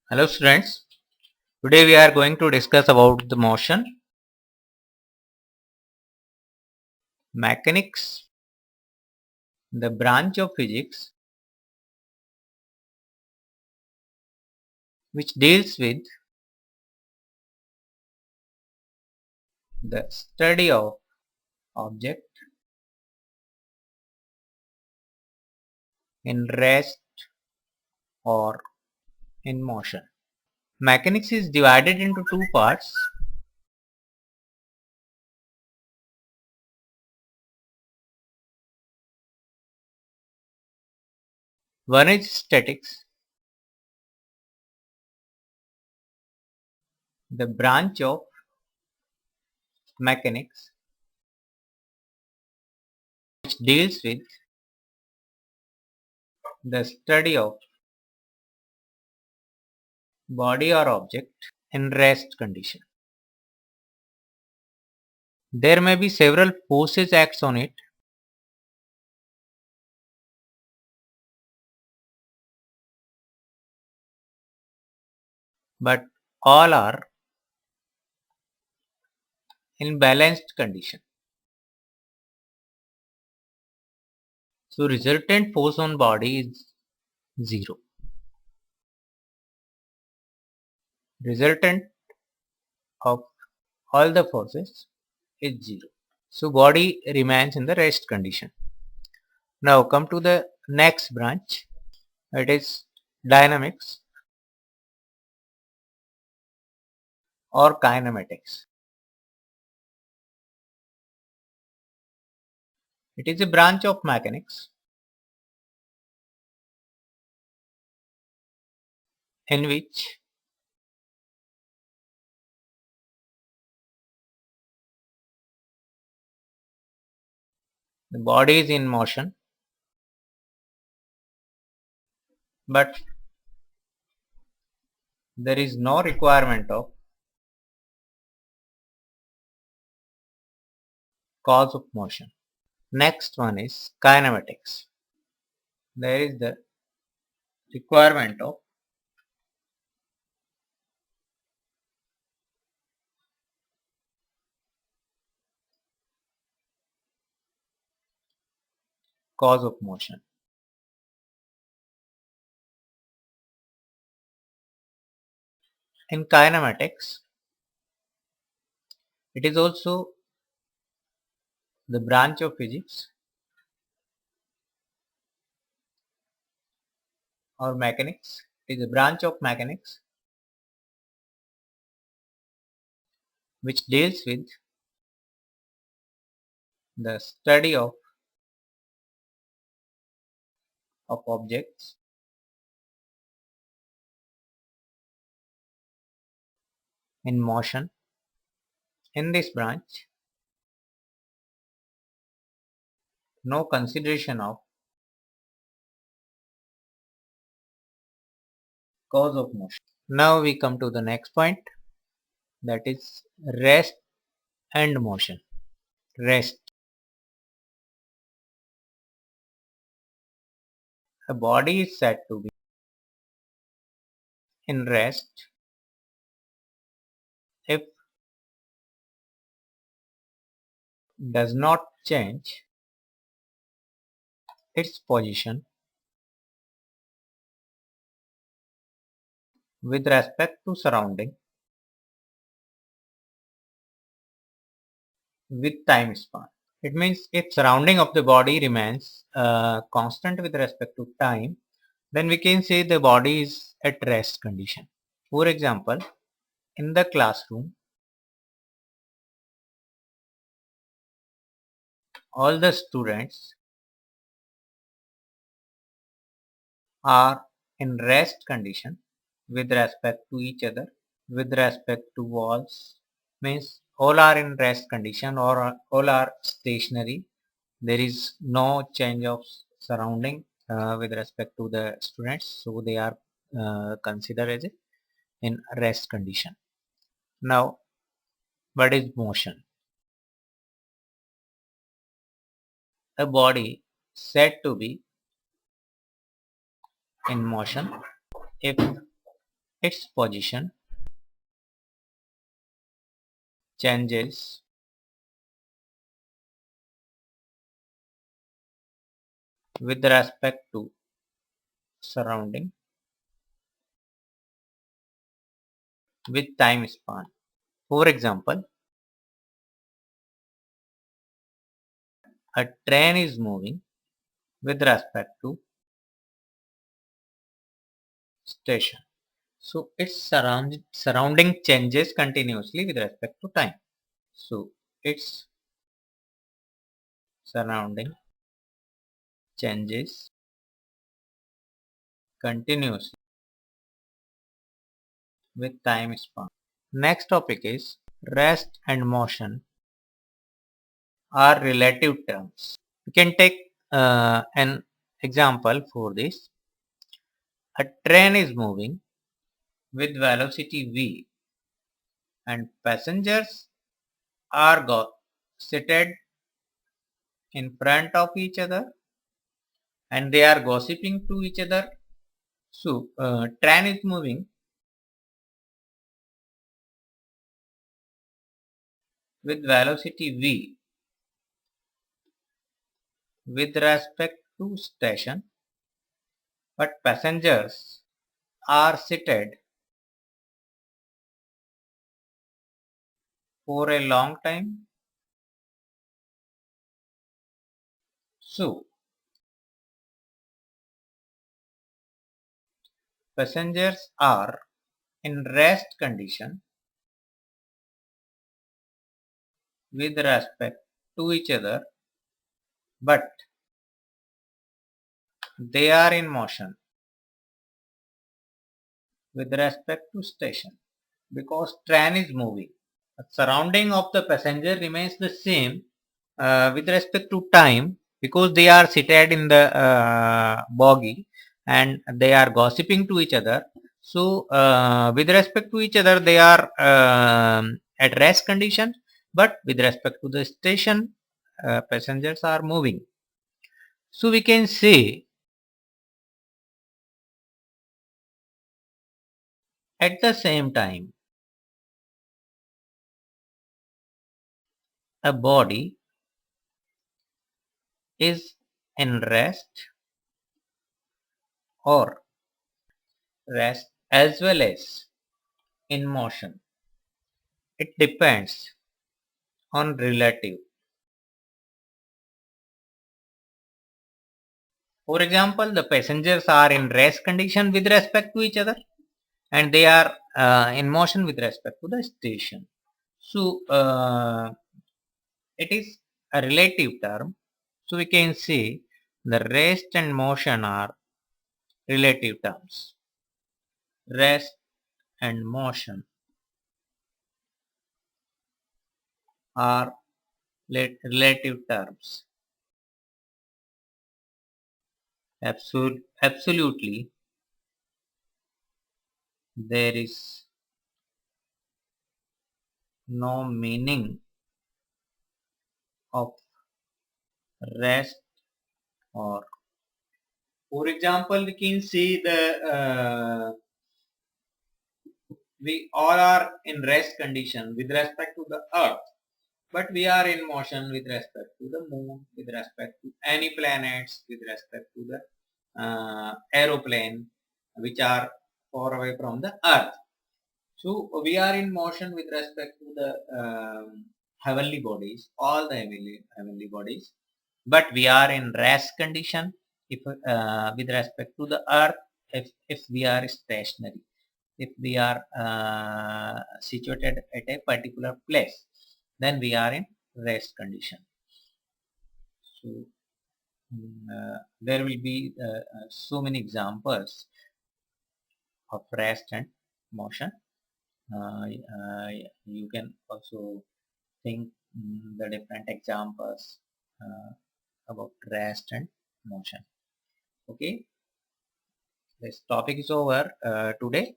Hello students, today we are going to discuss about the motion, mechanics, the branch of physics which deals with the study of object in rest or in motion. Mechanics is divided into two parts. One is statics, the branch of mechanics which deals with the study of body or object in rest condition. There may be several forces acts on it, but all are in balanced condition. So resultant force on body is 0. Resultant of all the forces is 0. So body remains in the rest condition. Now come to the next branch, that is dynamics or kinematics. It is a branch of mechanics in which the body is in motion, but there is no requirement of cause of motion. Next one is kinematics. There is the requirement of cause of motion. In kinematics, it is also the branch of physics or mechanics. It is a branch of mechanics which deals with the study of objects in motion. In this branch, no consideration of cause of motion. Now we come to the next point, that is rest and motion. Rest. A body is said to be in rest if does not change its position with respect to surrounding with time span. It means if surrounding of the body remains constant with respect to time, then we can say the body is at rest condition. For example, in the classroom, all the students are in rest condition with respect to each other, with respect to walls, means all are in rest condition or all are stationary. There is no change of surrounding with respect to the students, so they are considered as in rest condition. Now, what is motion? A body said to be in motion if its position changes with respect to surrounding with time span. For example, a train is moving with respect to station. So its surrounding changes continuously with respect to time. So its surrounding changes continuously with time span. Next topic is rest and motion are relative terms. We can take an example for this. A train is moving with velocity v and passengers are seated in front of each other and they are gossiping to each other. So train is moving with velocity v with respect to station, but passengers are seated for a long time. So passengers are in rest condition with respect to each other, but they are in motion with respect to station because train is moving. The surrounding of the passenger remains the same with respect to time because they are seated in the bogie and they are gossiping to each other. So with respect to each other they are at rest condition, but with respect to the station passengers are moving. So we can say at the same time a body is in rest or rest as well as in motion. It depends on relative. For example, the passengers are in rest condition with respect to each other and they are in motion with respect to the station. So it is a relative term. So we can say the rest and motion are relative terms. Rest and motion are relative terms. Absolutely, there is no meaning of rest or, for example, we can see the we all are in rest condition with respect to the earth, but we are in motion with respect to the moon, with respect to any planets, with respect to the aeroplane which are far away from the earth. So we are in motion with respect to the heavenly bodies, all the heavenly bodies, but we are in rest condition if with respect to the earth if we are stationary, if we are situated at a particular place, then we are in rest condition. So there will be so many examples of rest and motion. uh, uh, you can also think the different examples about rest and motion. Okay, this topic is over today.